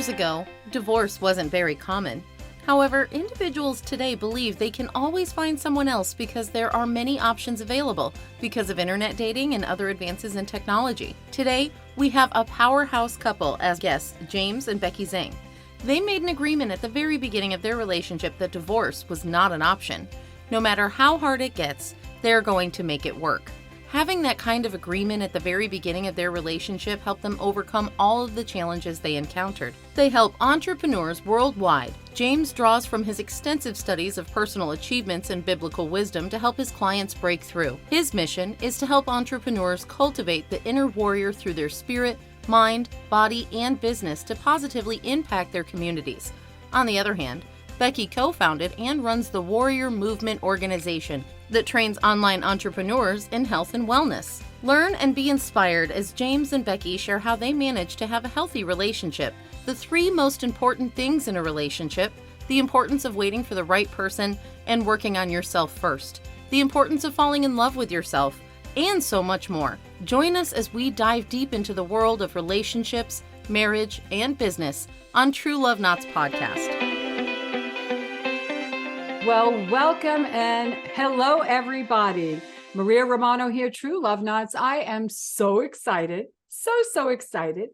years ago, divorce wasn't very common. However, individuals today believe they can always find someone else because there are many options available because of internet dating and other advances in technology. Today, we have a powerhouse couple as guests, James and Becky Zheng. They made an agreement at the very beginning of their relationship that divorce was not an option. No matter how hard it gets, they're going to make it work. Having that kind of agreement at the very beginning of their relationship helped them overcome all of the challenges they encountered. They help entrepreneurs worldwide. James draws from his extensive studies of personal achievements and biblical wisdom to help his clients break through. His mission is to help entrepreneurs cultivate the inner warrior through their spirit, mind, body, and business to positively impact their communities. On the other hand, Becky co-founded and runs the Warrior Movement organization that trains online entrepreneurs in health and wellness. Learn and be inspired as James and Becky share how they manage to have a healthy relationship, the 3 most important things in a relationship, the importance of waiting for the right person and working on yourself first, the importance of falling in love with yourself, and so much more. Join us as we dive deep into the world of relationships, marriage, and business on True Love Knots podcast. Well, welcome and hello, everybody. Maria Romano here, True Love Knots. I am so excited, so excited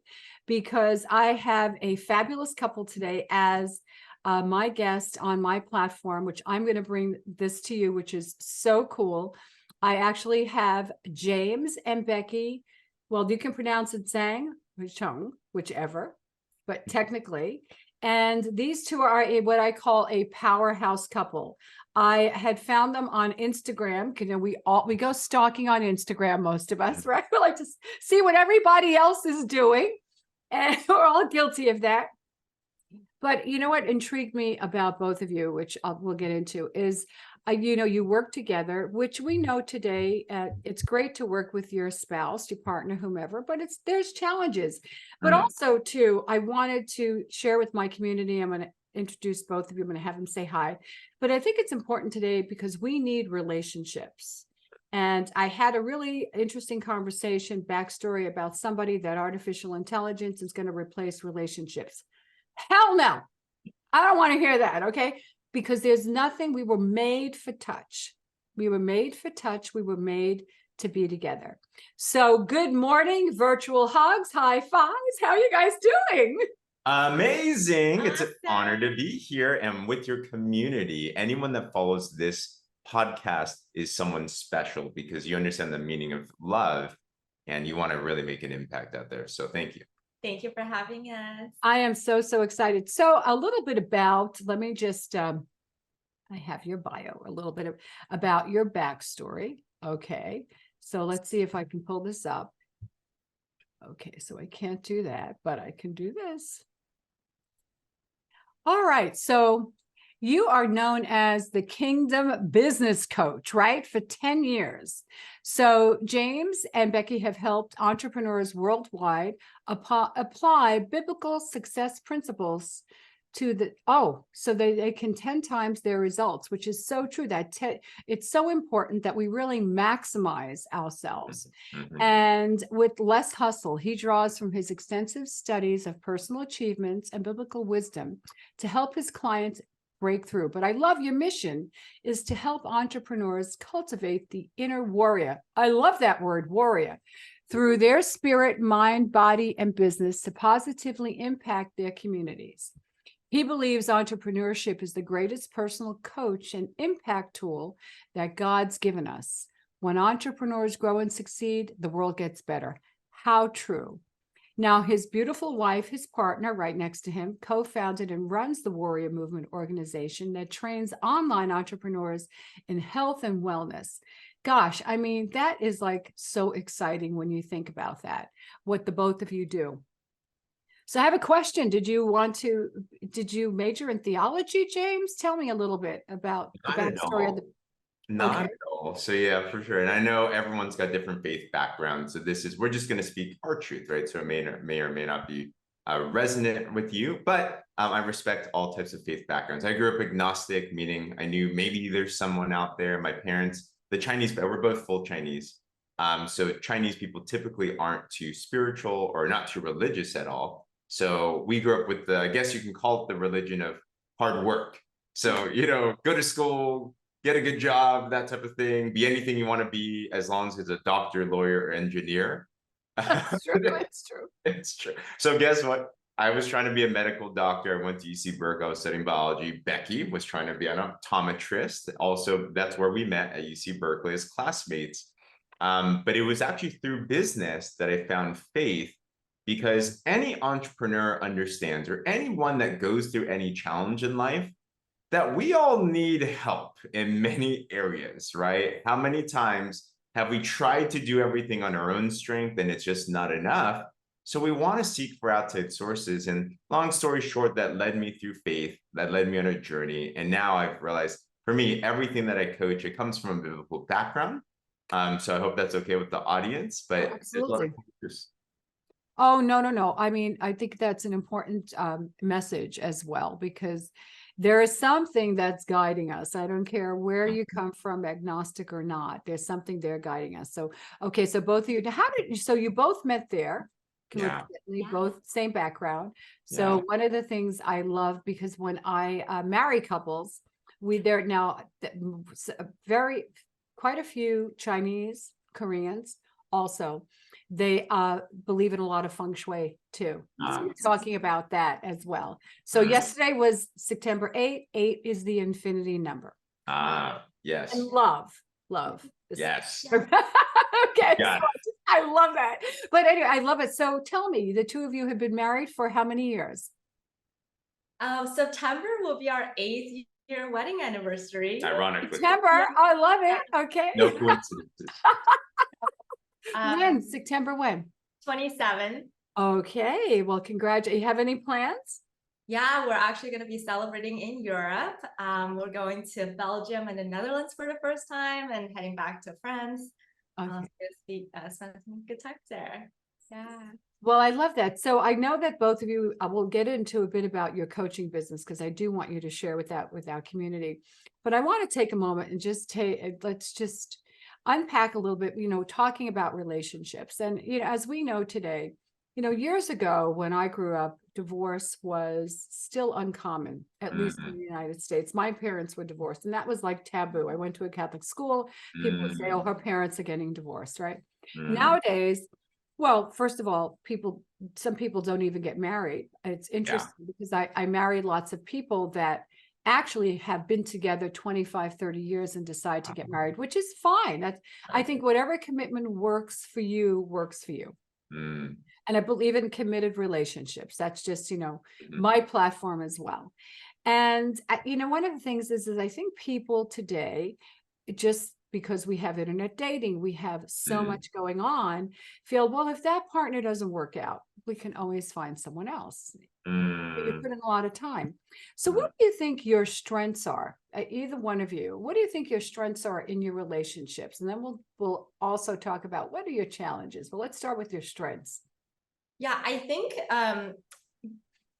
because I have a fabulous couple today as my guest on my platform, which I'm going to bring this to you, which is so cool. I actually have James and Becky. Well, you can pronounce it Zhang or Zheng, whichever, but technically. And these two are what I call a powerhouse couple. I had found them on Instagram. We go stalking on Instagram, most of us, right? We like to see what everybody else is doing, and we're all guilty of that. But you know what intrigued me about both of you, which we'll get into, is you work together, which we know today. It's great to work with your spouse, your partner, whomever, but there's challenges. But also, too, I wanted to share with my community. I'm going to introduce both of you. I'm going to have them say hi. But I think it's important today because we need relationships. And I had a really interesting conversation, backstory about somebody that artificial intelligence is going to replace relationships. Hell no. I don't want to hear that. Okay. Because there's nothing, we were made for touch. We were made for touch. We were made to be together. So good morning, virtual hugs, high fives. How are you guys doing? Amazing. Awesome. It's an honor to be here and with your community. Anyone that follows this podcast is someone special because you understand the meaning of love and you want to really make an impact out there. So thank you. Thank you for having us. I am so excited. So a little bit about, let me just, I have your bio, a little bit about your backstory. Okay. So let's see if I can pull this up. Okay. So I can't do that, but I can do this. All right. So you are known as the Kingdom Business Coach, right? For 10 years. So James and Becky have helped entrepreneurs worldwide apply biblical success principles to so they can 10 times their results, which is so true. It's so important that we really maximize ourselves. Mm-hmm. And with less hustle, he draws from his extensive studies of personal achievements and biblical wisdom to help his clients breakthrough. But I love your mission is to help entrepreneurs cultivate the inner warrior. I love that word, warrior, through their spirit, mind, body, and business to positively impact their communities. He believes entrepreneurship is the greatest personal coach and impact tool that God's given us. When entrepreneurs grow and succeed, the world gets better. How true. Now, his beautiful wife, his partner right next to him, co-founded and runs the Warrior Movement organization that trains online entrepreneurs in health and wellness. Gosh, I mean, that is like so exciting when you think about that, what the both of you do. So I have a question. Did you major in theology, James? Tell me a little bit about the backstory of the... Not at all. So yeah, for sure. And I know everyone's got different faith backgrounds. So we're just going to speak our truth, right? So it may or may not be resonant with you, but I respect all types of faith backgrounds. I grew up agnostic, meaning I knew maybe there's someone out there. My parents, the Chinese, we're both full Chinese. So Chinese people typically aren't too spiritual or not too religious at all. So we grew up with the, I guess you can call it the religion of hard work. So, go to school, get a good job, that type of thing, be anything you want to be, as long as it's a doctor, lawyer, or engineer. That's true. It's true. It's true. So guess what? I was trying to be a medical doctor. I went to UC Berkeley. I was studying biology. Becky was trying to be an optometrist. Also, that's where we met at UC Berkeley as classmates. But it was actually through business that I found faith, because any entrepreneur understands, or anyone that goes through any challenge in life, that we all need help in many areas, right? How many times have we tried to do everything on our own strength and it's just not enough? So we want to seek for outside sources. And long story short, that led me through faith, that led me on a journey. And now I've realized, for me, everything that I coach, it comes from a biblical background. So I hope that's okay with the audience, but Absolutely. Oh, no. I mean, I think that's an important message as well, because there is something that's guiding us. I don't care where you come from, agnostic or not, there's something there guiding us. So, okay, so both of you, so you both met there. Yeah. Both same background. So one of the things I love, because when I marry couples, there now quite a few Chinese, Koreans also. They believe in a lot of feng shui too. So we're talking about that as well. So yesterday was September 8th. 8 is the infinity number. Yes. And love. Yes. Okay. Got So I love that. But anyway, I love it. So tell me, the two of you have been married for how many years? September will be our 8th-year wedding anniversary. Ironically. September. I love it. Okay. No coincidences. When? September when? 27. Okay. Well, congratulations. You have any plans? Yeah, we're actually going to be celebrating in Europe. We're going to Belgium and the Netherlands for the first time, and heading back to France. Okay. Spend some good times there. Yeah. Well, I love that. So I know that both of you, I will get into a bit about your coaching business, because I do want you to share with our community. But I want to take a moment and let's just unpack a little bit, talking about relationships. And, as we know today, years ago when I grew up, divorce was still uncommon, at least in the United States. My parents were divorced, and that was like taboo. I went to a Catholic school. People would say, oh, her parents are getting divorced, right? Nowadays, well, first of all, some people don't even get married. It's interesting because I married lots of people that actually have been together 25, 30 years and decide to get married, which is fine. I think whatever commitment works for you, works for you. And I believe in committed relationships. That's just, my platform as well. And, one of the things is I think people today, just because we have internet dating, we have so much going on, feel, well, if that partner doesn't work out, we can always find someone else. You put in a lot of time. So what do you think your strengths are? Either one of you, what do you think your strengths are in your relationships? And then we'll also talk about what are your challenges. But let's start with your strengths. Yeah, I think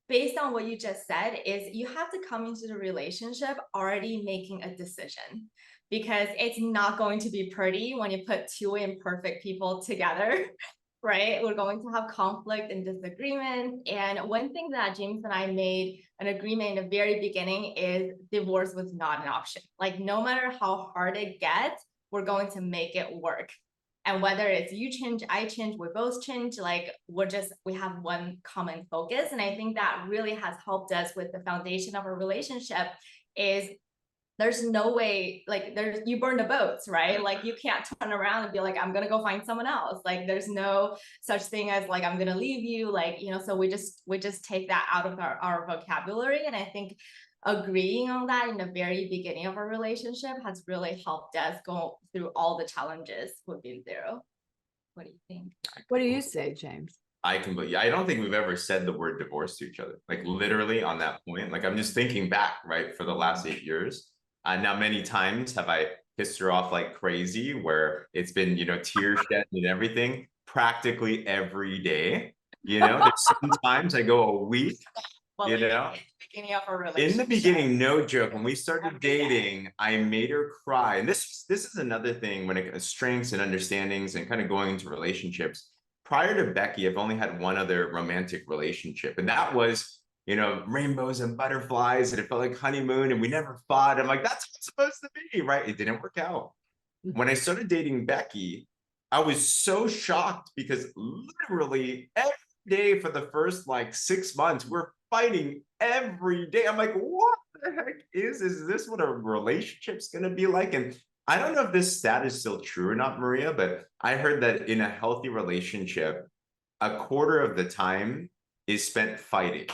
based on what you just said, is you have to come into the relationship already making a decision, because it's not going to be pretty when you put two imperfect people together, right? We're going to have conflict and disagreement. And one thing that James and I made an agreement in the very beginning is divorce was not an option. Like, no matter how hard it gets, we're going to make it work. And whether it's you change, I change, we both change, like we have one common focus. And I think that really has helped us with the foundation of our relationship. Is there's no way, like you burn the boats, right? Like you can't turn around and be like, I'm gonna go find someone else. Like there's no such thing as like, I'm gonna leave you. Like, so we just take that out of our vocabulary. And I think agreeing on that in the very beginning of our relationship has really helped us go through all the challenges we've been through. What do you think? What do you say, James? I don't think we've ever said the word divorce to each other, like literally on that point. Like I'm just thinking back, right, for the last 8 years. Now, many times have I pissed her off like crazy, where it's been, tears shed and everything, practically every day. There's sometimes I go a week. Well, in the beginning of our relationship. In the beginning, no joke, when we started dating, I made her cry. And this is another thing when it comes to strengths and understandings and kind of going into relationships. prior to Becky, I've only had one other romantic relationship, and that was, rainbows and butterflies, and it felt like honeymoon, and we never fought. I'm like, that's what it's supposed to be, right? It didn't work out. When I started dating Becky, I was so shocked because literally every day for the first like 6 months, we're fighting every day. I'm like, what the heck is this what a relationship's gonna be like? And I don't know if this stat is still true or not, Maria, but I heard that in a healthy relationship, a quarter of the time is spent fighting.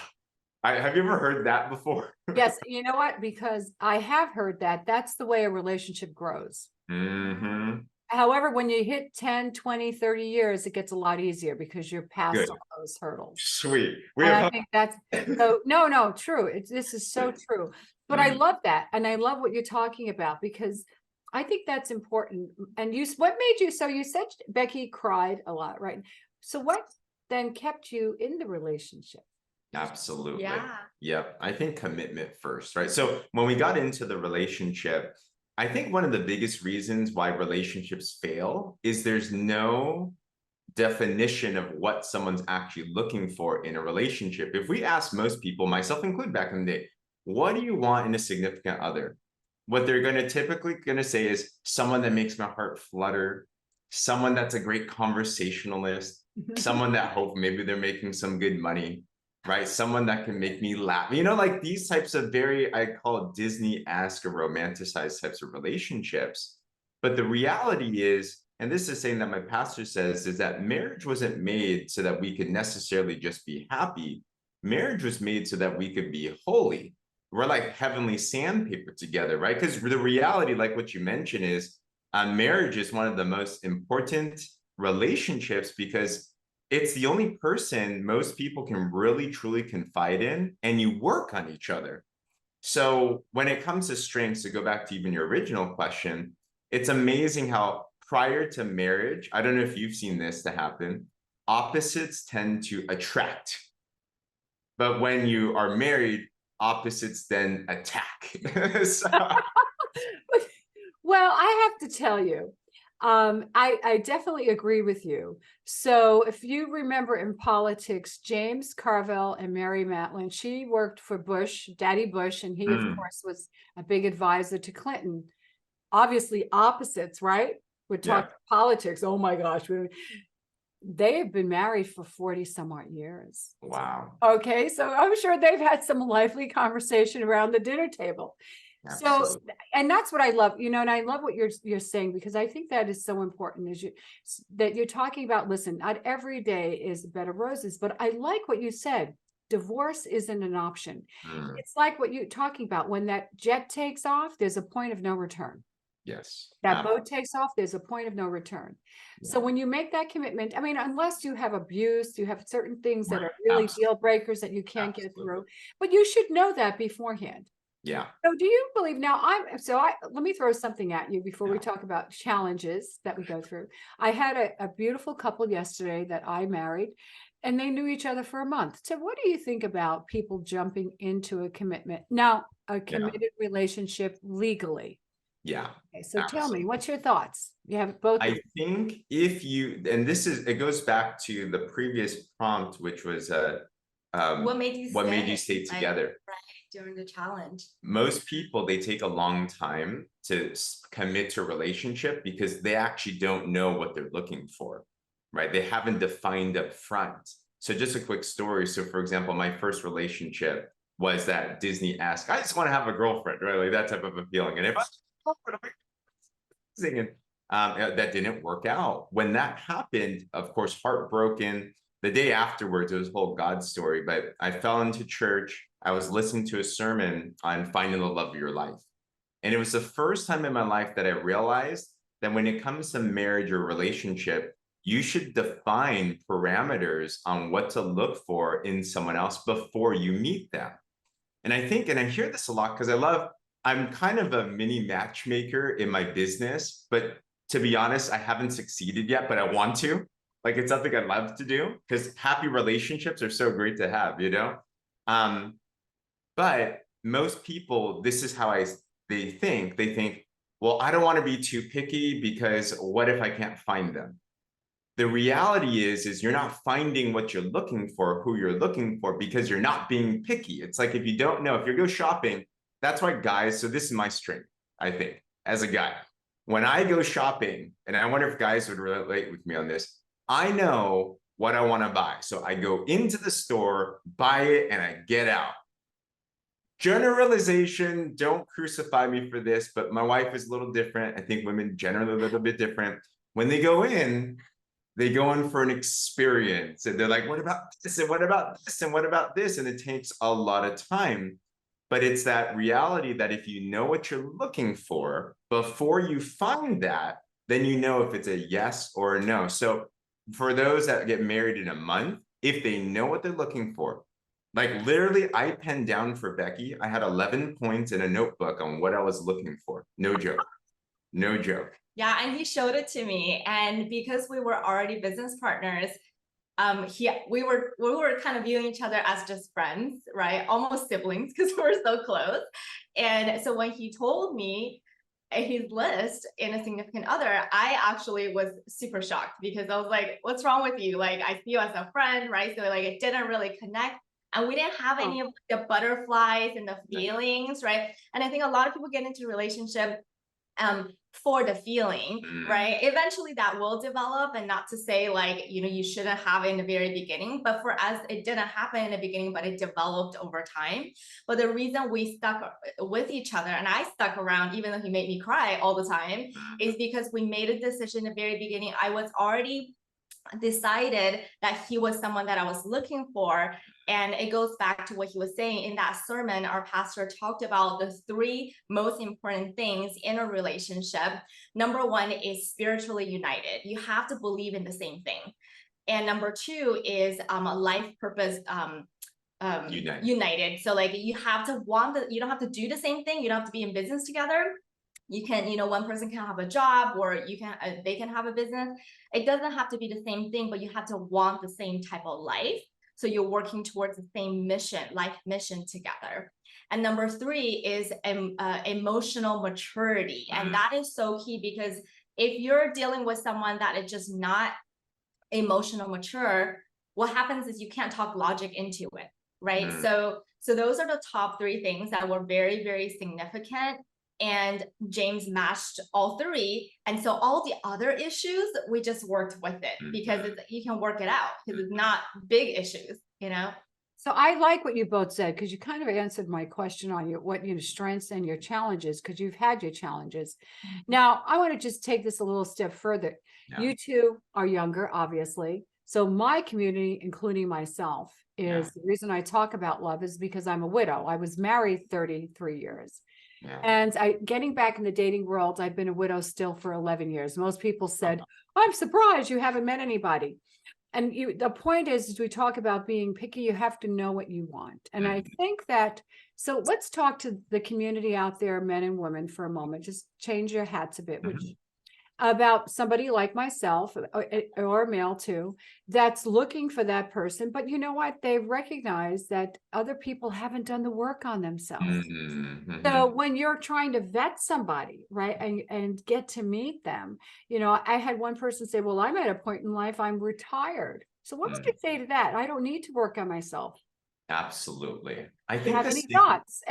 Have you ever heard that before? Yes, you know what? Because I have heard that. That's the way a relationship grows. Mm-hmm. However, when you hit 10, 20, 30 years, it gets a lot easier because you're past Good. all those hurdles. Sweet. And I think that's so no, true. This is so true. But I love that. And I love what you're talking about because I think that's important. And what made you, so you said Becky cried a lot, right? So what then kept you in the relationship? Absolutely. Yeah. Yep. I think commitment first, right? So when we got into the relationship, I think one of the biggest reasons why relationships fail is there's no definition of what someone's actually looking for in a relationship. If we ask most people, myself included back in the day, what do you want in a significant other? What they're going to typically going to say is someone that makes my heart flutter, someone that's a great conversationalist, someone that hope maybe they're making some good money, right? Someone that can make me laugh, like these types of very, I call it Disney-esque or romanticized types of relationships. But the reality is, and this is saying that my pastor says, is that marriage wasn't made so that we could necessarily just be happy. Marriage was made so that we could be holy. We're like heavenly sandpaper together, right? Because the reality, like what you mentioned, is marriage is one of the most important relationships because it's the only person most people can really truly confide in, and you work on each other. So when it comes to strengths, to go back to even your original question, it's amazing how prior to marriage, I don't know if you've seen this to happen, opposites tend to attract. But when you are married, opposites then attack. So, Well, I have to tell you, I definitely agree with you. So if you remember in politics, James Carville and Mary Matlin, she worked for Bush, Daddy Bush, and he, of course, was a big advisor to Clinton. Obviously opposites, right? We're talking politics. Oh my gosh. They have been married for 40 some odd years. wow. Okay. So I'm sure they've had some lively conversation around the dinner table. Absolutely. So, and that's what I love, and I love what you're saying, because I think that is so important, is that you're talking about, listen, not every day is a bed of roses, but I like what you said. Divorce isn't an option. It's like what you're talking about. When that jet takes off, there's a point of no return. Yes. That boat takes off, there's a point of no return. So when you make that commitment, I mean, unless you have abuse, you have certain things that are really deal breakers that you can't get through, but you should know that beforehand. Yeah. So do you believe now, let me throw something at you before we talk about challenges that we go through. I had a beautiful couple yesterday that I married, and they knew each other for a month. So what do you think about people jumping into a commitment? Now, a committed relationship legally. Yeah. Okay, so tell me, what's your thoughts? You have both. I think and it goes back to the previous prompt, which was What made you stay together? Right, during the challenge. Most people, they take a long time to commit to a relationship because they actually don't know what they're looking for, right? They haven't defined up front. So just a quick story. So for example, my first relationship was that Disney-esque, I just want to have a girlfriend, right? Like that type of a feeling. And if that didn't work out. When that happened, of course, heartbroken. The day afterwards, it was a whole God story, but I fell into church. I was listening to a sermon on finding the love of your life. And it was the first time in my life that I realized that when it comes to marriage or relationship, you should define parameters on what to look for in someone else before you meet them. And I think, and I hear this a lot because I'm kind of a mini matchmaker in my business, but to be honest, I haven't succeeded yet, but I want to. Like, it's something I love to do because happy relationships are so great to have, But most people, this is how they think, well, I don't want to be too picky because what if I can't find them? The reality is you're not finding what you're looking for, who you're looking for, because you're not being picky. It's like, if you don't know, if you go shopping, that's why guys, so this is my strength, I think, as a guy. When I go shopping, and I wonder if guys would relate with me on this, I know what I want to buy. So I go into the store, buy it, and I get out. Generalization, don't crucify me for this, but my wife is a little different. I think women generally a little bit different. When they go in for an experience, and they're like, what about this? And what about this? And what about this? And it takes a lot of time. But it's that reality that if you know what you're looking for before you find that, then you know if it's a yes or a no. So for those that get married in a month, if they know what they're looking for, like literally, I penned down for Becky, I had 11 points in a notebook on what I was looking for. No joke. No joke. Yeah, and he showed it to me. And because we were already business partners, we were kind of viewing each other as just friends, right? Almost siblings, because we were so close. And so when he told me his list in a significant other, I actually was super shocked, because I was like, what's wrong with you? Like, I see you as a friend, right? So like, it didn't really connect. And we didn't have any of the butterflies and the feelings, right? And I think a lot of people get into relationship for the feeling, right? Eventually that will develop, and not to say like, you shouldn't have it in the very beginning, but for us, it didn't happen in the beginning, but it developed over time. But the reason we stuck with each other, and I stuck around, even though he made me cry all the time, is because we made a decision in the very beginning. I was already decided that he was someone that I was looking for. And it goes back to what he was saying in that sermon. Our pastor talked about the 3 most important things in a relationship. Number 1 is spiritually united. You have to believe in the same thing. And number 2 is a life purpose united. So like, you have to you don't have to do the same thing. You don't have to be in business together. You can, one person can have a job, or they can have a business. It doesn't have to be the same thing, but you have to want the same type of life. So you're working towards the same life mission together. And number 3 is emotional maturity. And that is so key, because if you're dealing with someone that is just not emotional mature, what happens is you can't talk logic into it, right? So those are the top 3 things that were very, very significant. And James matched all 3. And so all the other issues, we just worked with it, because you can work it out, because it's not big issues, So I like what you both said, because you kind of answered my question on what your strengths and your challenges, because you've had your challenges. Now, I want to just take this a little step further. Yeah. You two are younger, obviously. So my community, including myself, is the reason I talk about love is because I'm a widow. I was married 33 years. Yeah. And getting back in the dating world, I've been a widow still for 11 years. Most people said, I'm surprised you haven't met anybody. And the point is, as we talk about being picky, you have to know what you want. And I think that, so let's talk to the community out there, men and women, for a moment. Just change your hats a bit, about somebody like myself, or a male too, that's looking for that person. But you know what? They recognize that other people haven't done the work on themselves. So when you're trying to vet somebody, right, and get to meet them, I had one person say, well, I'm at a point in life, I'm retired. So what would you say to that? I don't need to work on myself. Absolutely. I think any thoughts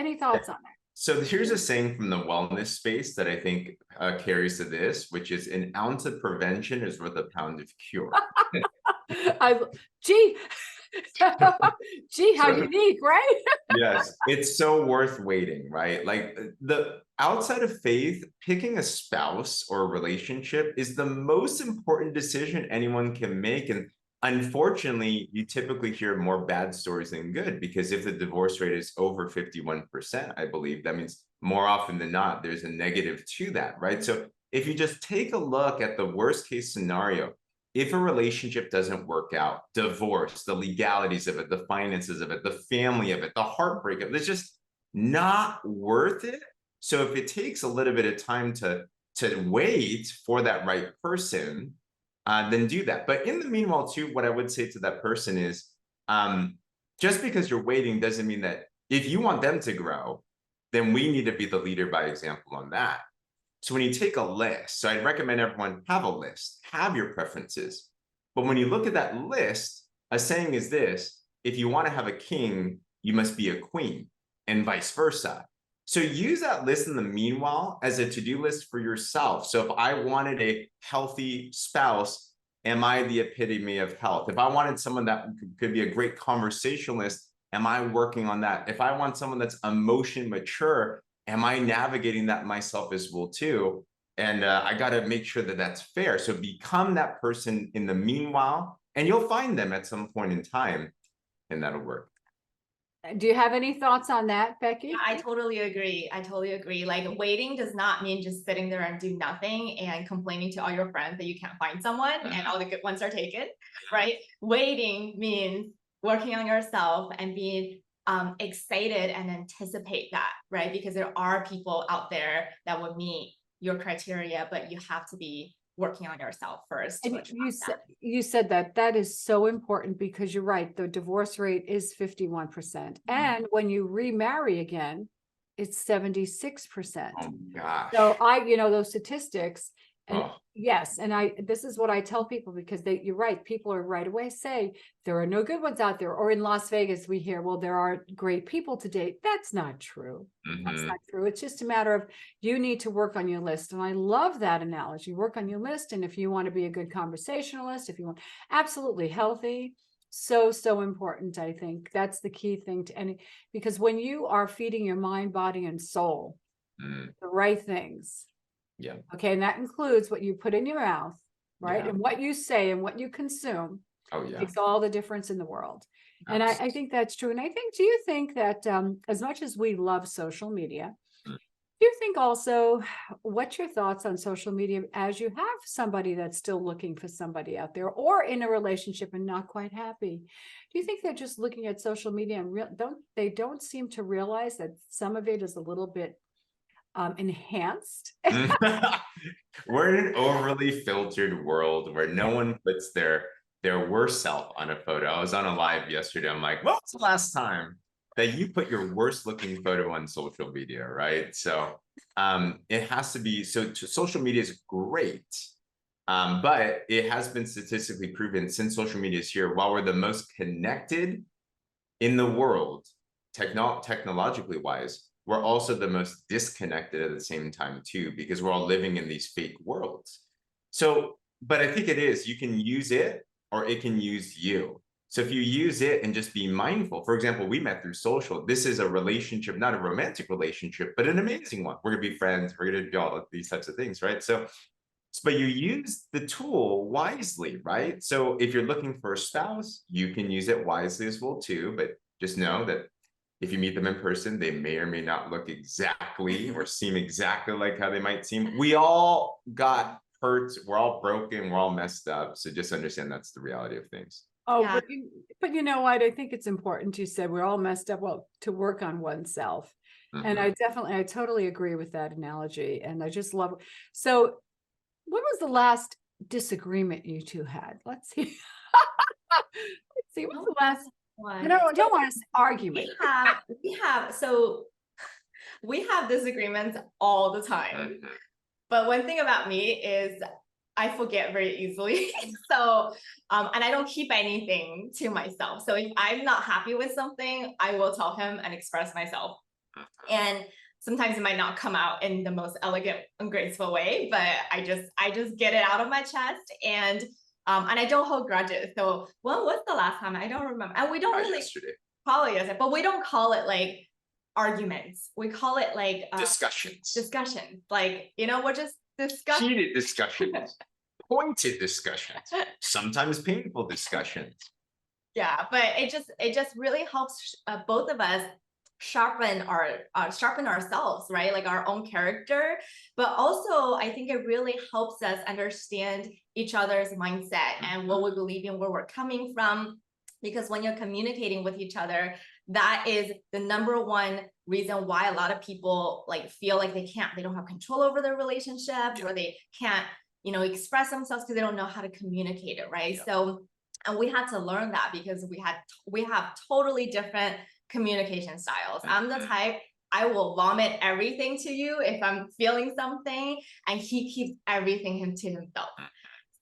on that? So here's a saying from the wellness space that I think carries to this, which is an ounce of prevention is worth a pound of cure. Gee, how unique, right? Yes, it's so worth waiting, right? Like the outside of faith, picking a spouse or a relationship is the most important decision anyone can make. And unfortunately, you typically hear more bad stories than good, because if the divorce rate is over 51%, I believe, that means more often than not, there's a negative to that, right? So if you just take a look at the worst case scenario, if a relationship doesn't work out, divorce, the legalities of it, the finances of it, the family of it, the heartbreak of it, it's just not worth it. So if it takes a little bit of time to wait for that right person, then do that. But in the meanwhile, too, what I would say to that person is, just because you're waiting doesn't mean that if you want them to grow, then we need to be the leader by example on that. So when you take a list, so I'd recommend everyone have a list, have your preferences, But when you look at that list, a saying is this: if you want to have a king, you must be a queen, and vice versa. So use that list in the meanwhile as a to-do list for yourself. So if I wanted a healthy spouse, am I the epitome of health? If I wanted someone that could be a great conversationalist, am I working on that? If I want someone that's emotion mature, am I navigating that myself as well too? And I got to make sure that that's fair. So become that person in the meanwhile, and you'll find them at some point in time, and that'll work. Do you have any thoughts on that, Becky? Yeah, I totally agree. I totally agree. Like waiting does not mean just sitting there and do nothing and complaining to all your friends that you can't find someone and all the good ones are taken, right? Waiting means working on yourself and being excited and anticipate that, right? Because there are people out there that would meet your criteria, but you have to be working on yourself first. And you said that is so important, because you're right, the divorce rate is 51%. And when you remarry again, it's 76%. Oh gosh. So those statistics, and yes, and this is what I tell people, because you're right, people are right away say there are no good ones out there. Or in Las Vegas, we hear, well, there are great people to date. That's not true. That's not true. It's just a matter of, you need to work on your list. And I love that analogy. Work on your list. And if you want to be a good conversationalist, if you want absolutely healthy, so important. I think that's the key thing to any, because when you are feeding your mind, body, and soul the right things. Yeah. Okay. And that includes what you put in your mouth, right? Yeah. And what you say and what you consume. Oh yeah. Makes all the difference in the world. And Absolutely. I think that's true. And I think, do you think that as much as we love social media, do you think also, what's your thoughts on social media as you have somebody that's still looking for somebody out there, or in a relationship and not quite happy? Do you think they're just looking at social media and don't seem to realize that some of it is a little bit enhanced? We're in an overly filtered world where no one puts their worst self on a photo. I was on a live yesterday. I'm like, when was the last time that you put your worst looking photo on social media, right? So it has to be, social media is great, but it has been statistically proven since social media is here, while we're the most connected in the world, technologically wise, we're also the most disconnected at the same time too, because we're all living in these fake worlds. So, but I think you can use it or it can use you. So if you use it and just be mindful, for example, we met through social. This is a relationship, not a romantic relationship, but an amazing one. We're gonna be friends. We're gonna do all of these types of things, right? So, but you use the tool wisely, right? So if you're looking for a spouse, you can use it wisely as well too, but just know that if you meet them in person, they may or may not look exactly or seem exactly like how they might seem. We all got hurt. We're all broken. We're all messed up. So just understand that's the reality of things. Oh, Yeah. but you know what? I think it's important. You said we're all messed up. Well, to work on oneself. And I totally agree with that analogy. And I just love it. So when was the last disagreement you two had? Let's see. Let's see. What's the last? I don't want to argument. We have disagreements all the time. But one thing about me is I forget very easily. So, and I don't keep anything to myself. So if I'm not happy with something, I will tell him and express myself. And sometimes it might not come out in the most elegant and graceful way, but I just get it out of my chest, and I don't hold grudges. So, what's the last time? I don't remember. And we don't really call it, but we don't call it like arguments. We call it like discussions. Like, we're just discussing. Heated discussions, pointed discussions, sometimes painful discussions. Yeah, but it just really helps both of us sharpen ourselves, right? Like our own character, but also I think it really helps us understand each other's mindset and what we believe in, where we're coming from. Because when you're communicating with each other, that is the number one reason why a lot of people feel like they don't have control over their relationship, or they can't, express themselves because they don't know how to communicate it, right? Yeah. So, and we had to learn that because we have totally different communication styles. I'm the type, I will vomit everything to you if I'm feeling something, and he keeps everything to himself.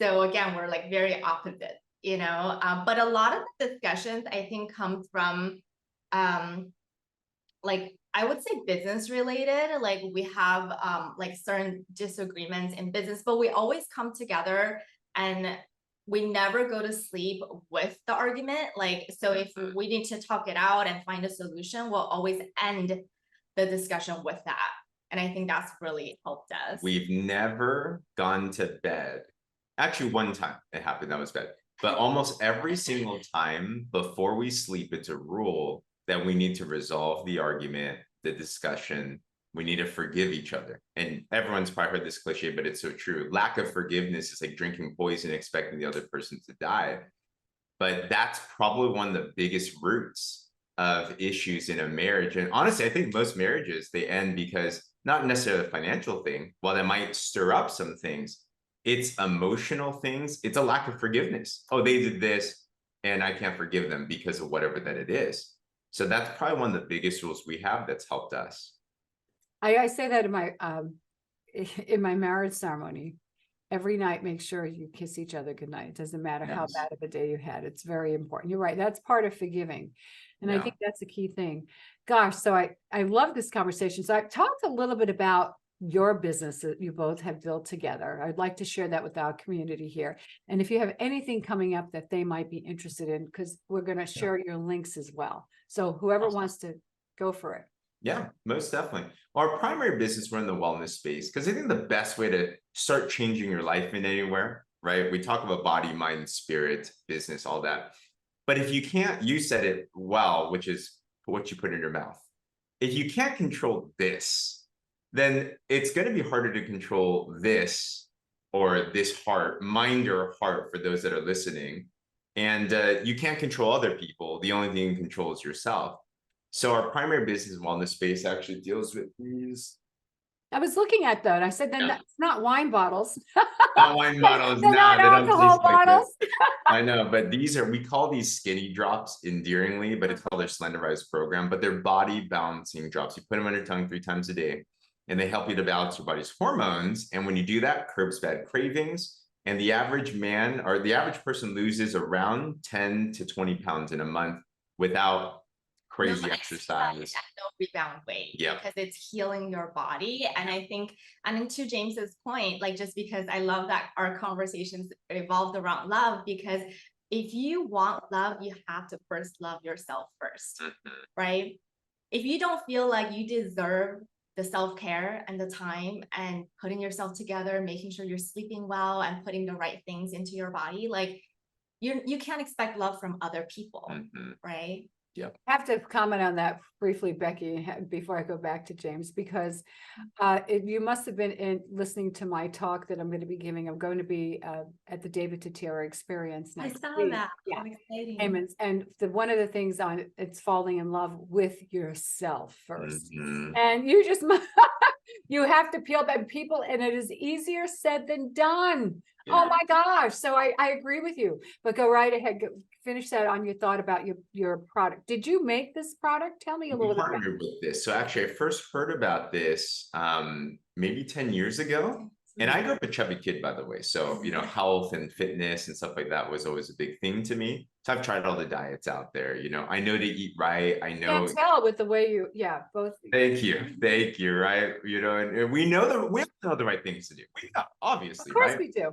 So again, we're very opposite. you know, but a lot of the discussions I think come from like I would say business related. Like we have like certain disagreements in business, but we always come together and we never go to sleep with the argument. Like, so if we need to talk it out and find a solution, we'll always end the discussion with that. And I think that's really helped us. We've never gone to bed. Actually, one time it happened, that was bad. But almost every single time before we sleep, it's a rule that we need to resolve the argument, the discussion. We need to forgive each other. And everyone's probably heard this cliche, but it's so true. Lack of forgiveness is like drinking poison, expecting the other person to die. But that's probably one of the biggest roots of issues in a marriage. And honestly, I think most marriages, they end because not necessarily a financial thing, while that might stir up some things, it's emotional things. It's a lack of forgiveness. Oh, they did this and I can't forgive them because of whatever that it is. So that's probably one of the biggest rules we have that's helped us. I say that in my marriage ceremony. Every night, make sure you kiss each other goodnight. It doesn't matter how Yes. bad of a day you had. It's very important. You're right. That's part of forgiving. And I Yeah. think that's a key thing. Gosh, so I love this conversation. So I've talked a little bit about your business that you both have built together. I'd like to share that with our community here. And if you have anything coming up that they might be interested in, because we're going to share your links as well. So whoever Awesome. wants to go for it. Yeah, most definitely. Our primary business, we're in the wellness space because I think the best way to start changing your life in anywhere, right? We talk about body, mind, spirit, business, all that. But if you can't, you said it well, which is what you put in your mouth. If you can't control this, then it's going to be harder to control this or this heart, mind or heart for those that are listening. And you can't control other people. The only thing you can control is yourself. So our primary business wellness space actually deals with these. I was looking at that. I said, then that's not wine bottles. Not wine bottles. They're not they don't alcohol taste like bottles. this. I know, but these are, we call these skinny drops endearingly, but it's called their Slenderized program, but they're body balancing drops. You put them on your tongue 3 times a day and they help you to balance your body's hormones. And when you do that, curbs bad cravings. And the average man or the average person loses around 10 to 20 pounds in a month without crazy exercise and no rebound weight. Yeah, because it's healing your body. And I think, and to James's point, like, just because I love that our conversations evolved around love, because if you want love, you have to first love yourself first, right? If you don't feel like you deserve the self-care and the time and putting yourself together, making sure you're sleeping well and putting the right things into your body, like you can't expect love from other people, right? Yep. I have to comment on that briefly, Becky, before I go back to James, because you must have been listening to my talk that I'm going to be giving. I'm going to be at the David Tatiera Experience next I saw week. that. Yeah. How exciting. Payments. And one of the things on it's falling in love with yourself first. And you just you have to peel back people, and it is easier said than done. Oh my gosh. So I agree with you, but go right ahead. Finish that on your thought about your product. Did you make this product? Tell me a little bit about partnered with this. So actually I first heard about this maybe 10 years ago. And I grew up a chubby kid, by the way. So, you know, health and fitness and stuff like that was always a big thing to me. So I've tried all the diets out there. You know, I know to eat right. I know. Can't tell with the way you, both. Thank you. Right. You know, and we know we know the right things to do. We know, obviously, Of course right? we do.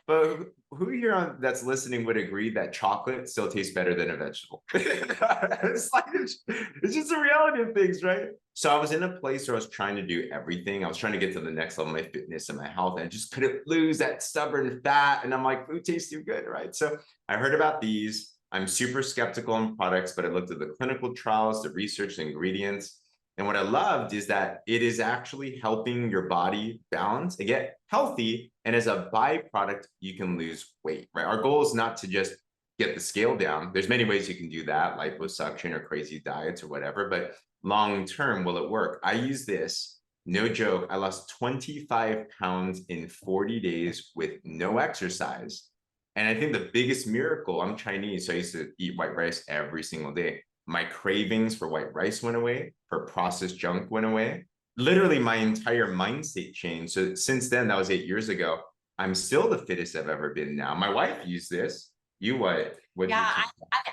But who here that's listening would agree that chocolate still tastes better than a vegetable? It's just the reality of things, right? So I was in a place where I was trying to do everything. I was trying to get to the next level of my fitness and my health, and I just couldn't lose that stubborn fat. And I'm like, food tastes too good, right? So I heard about these. I'm super skeptical on products, but I looked at the clinical trials, the research, the ingredients. And what I loved is that it is actually helping your body balance and get healthy. And as a byproduct, you can lose weight, right? Our goal is not to just get the scale down. There's many ways you can do that, liposuction or crazy diets or whatever, but long-term, will it work? I use this, no joke. I lost 25 pounds in 40 days with no exercise. And I think the biggest miracle, I'm Chinese, so I used to eat white rice every single day. My cravings for white rice went away, for processed junk went away. Literally my entire mindset changed. So since then, that was 8 years ago, I'm still the fittest I've ever been now. My wife used this You what? What did Yeah, you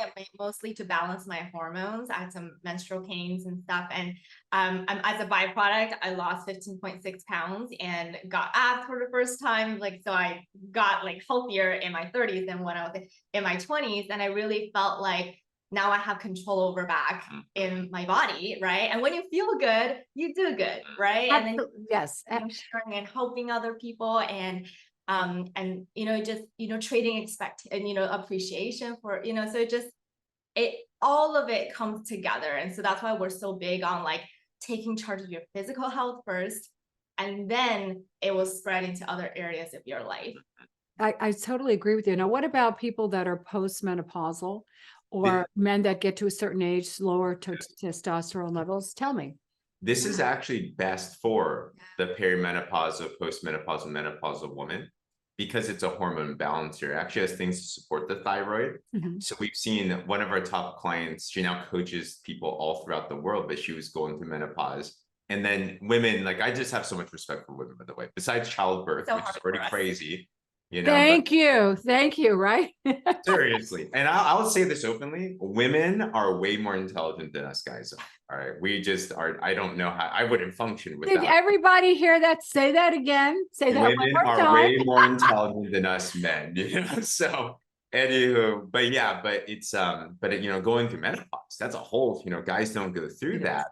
I think mostly to balance my hormones. I had some menstrual pains and stuff, and as a byproduct, I lost 15.6 pounds and got abs for the first time. Like, so I got like healthier in my 30s than when I was in my 20s, and I really felt like now I have control over back in my body, right? And when you feel good, you do good, right? And then Yes. sharing and helping other people, and just trading expect and appreciation for so it all of it comes together. And so that's why we're so big on like taking charge of your physical health first, and then it will spread into other areas of your life. I totally agree with you. Now, what about people that are postmenopausal or men that get to a certain age, lower testosterone levels? Tell me. This is actually best for the perimenopausal, postmenopausal, menopausal woman because it's a hormone balancer. It actually has things to support the thyroid. So we've seen one of our top clients, she now coaches people all throughout the world, but she was going through menopause. And then women, like I just have so much respect for women, by the way, besides childbirth, So which is hard pretty for us. crazy. Thank you, right? Seriously. And I'll say this openly, women are way more intelligent than us guys are. All right. We just are. I don't know how I wouldn't function Did without. everybody hear that? Say that again. Say that one Women more are time. way more intelligent than us men, So anywho, but yeah, but it's going through menopause, that's a whole, guys don't go through that.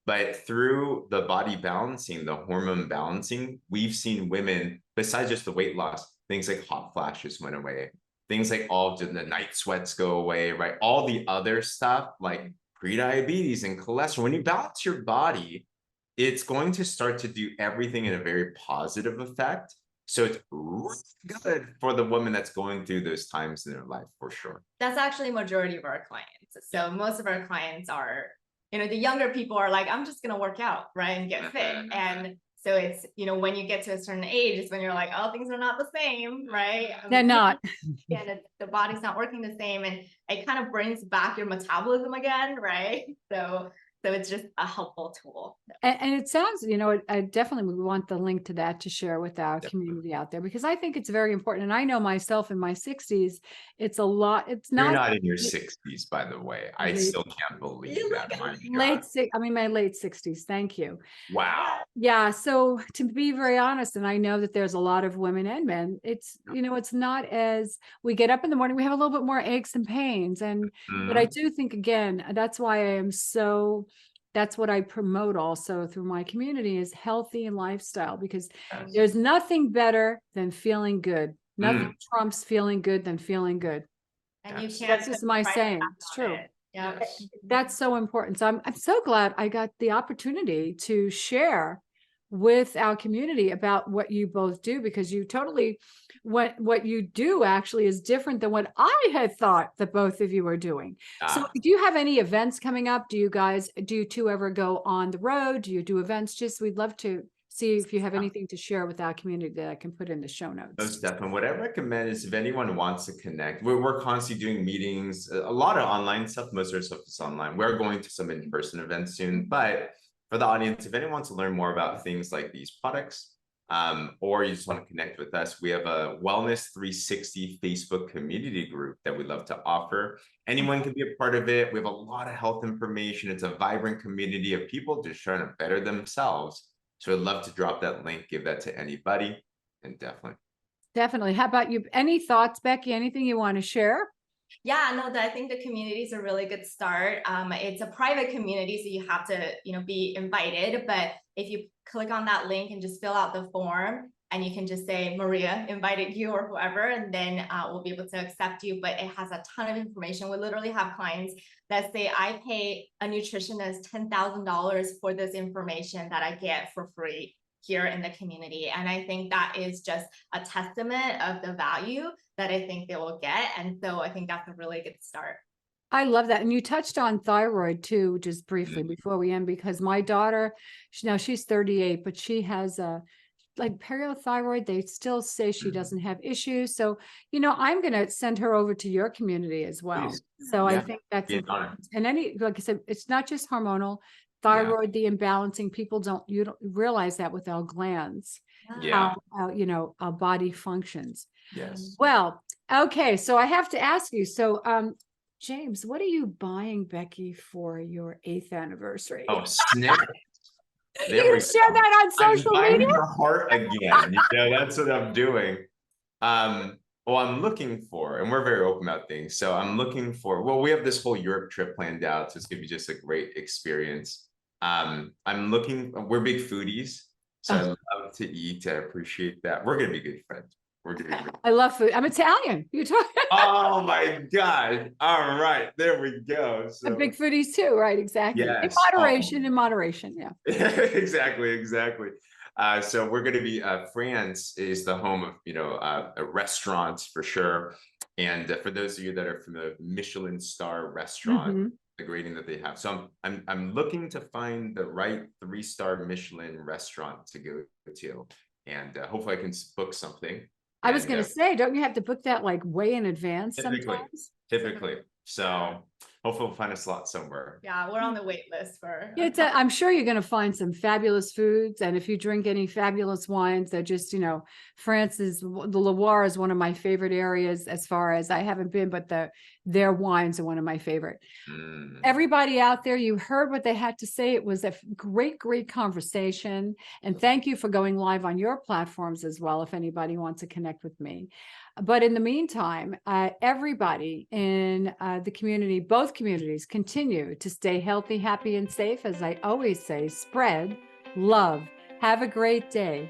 But through the body balancing, the hormone balancing, we've seen women, besides just the weight loss, things like hot flashes went away. Things like all the night sweats go away, right? All the other stuff like prediabetes and cholesterol. When you balance your body, it's going to start to do everything in a very positive effect. So it's really good for the woman that's going through those times in their life, for sure. That's actually majority of our clients. So most of our clients are, the younger people are like, I'm just going to work out, right? And get fit. And so it's, when you get to a certain age, it's when you're like, oh, things are not the same, right? They're not. And the body's not working the same. And it kind of brings back your metabolism again, right? So it's just a helpful tool. And it sounds, I definitely would want the link to that to share with our community out there, because I think it's very important. And I know myself in my 60s, it's a lot. It's You're not not in your 60s, by the way. I still can't believe that. My my late 60s. Thank you. Wow. Yeah. So to be very honest, and I know that there's a lot of women and men, it's, it's not as we get up in the morning, we have a little bit more aches and pains. But I do think, again, that's why that's what I promote also through my community is healthy and lifestyle, because there's nothing better than feeling good. Nothing trumps feeling good than feeling good. And you can't. That's just my saying. It's true. Yeah. That's so important. So I'm so glad I got the opportunity to share with our community about what you both do, because you totally, what you do actually is different than what I had thought that both of you are doing. So do you have any events coming up? Do you two ever go on the road? Do you do events? We'd love to see if you have anything to share with our community that I can put in the show notes. Most definitely. What I recommend is if anyone wants to connect, we're constantly doing meetings, a lot of online stuff. Most of our stuff is online. We're going to some in-person events soon, but for the audience, if anyone wants to learn more about things like these products, or you just want to connect with us, we have a Wellness 360 Facebook community group that we love to offer. Anyone can be a part of it. We have a lot of health information. It's a vibrant community of people just trying to better themselves. So I'd love to drop that link, give that to anybody, and definitely. How about you? Any thoughts, Becky? Anything you want to share? Yeah, no, I think the community is a really good start. It's a private community, so you have to, be invited. But if you click on that link and just fill out the form, and you can just say Maria invited you or whoever, and then we'll be able to accept you. But it has a ton of information. We literally have clients that say, I pay a nutritionist $10,000 for this information that I get for free here in the community. And I think that is just a testament of the value that I think they will get. And so I think that's a really good start. I love that. And you touched on thyroid too, just briefly before we end, because my daughter, she's 38, but she has like periothyroid. They still say she doesn't have issues. So, I'm going to send her over to your community as well. Please. So I think that's important. And like I said, it's not just hormonal. Thyroid, the imbalancing, you don't realize that with our glands, how our body functions. Yes. Well, Okay, so I have to ask you. So, James, what are you buying Becky for your 8th anniversary? Oh, snap. You There gonna we share go. that on I'm social buying media? her heart again. That's what I'm doing. Well, I'm looking for, and we're very open about things. So I'm looking for, well, we have this whole Europe trip planned out. So it's gonna be just a great experience. We're big foodies. So I love to eat. I appreciate that. We're gonna be good friends. We're gonna be I love food. I'm Italian. You talk Oh my God. All right, there we go. So big foodies too, right? Exactly. yes. In moderation. Yeah. Exactly. So we're going to be France is the home of restaurants for sure, and for those of you that are familiar, Michelin star restaurant, Mhm. the grading that they have. So I'm looking to find the right 3-star Michelin restaurant to go to, and hopefully I can book something. I was And, going to say, don't you have to book that like way in advance sometimes? typically. So hopefully we'll find a slot somewhere. Yeah, we're on the wait list for. Yeah, I'm sure you're going to find some fabulous foods. And if you drink any fabulous wines, they're just, France the Loire is one of my favorite areas as far as I haven't been, but their wines are one of my favorite. Mm. Everybody out there, you heard what they had to say. It was a great, great conversation. And thank you for going live on your platforms as well, if anybody wants to connect with me. But in the meantime, everybody in the community, both communities, continue to stay healthy, happy, and safe. As I always say, spread love. Have a great day.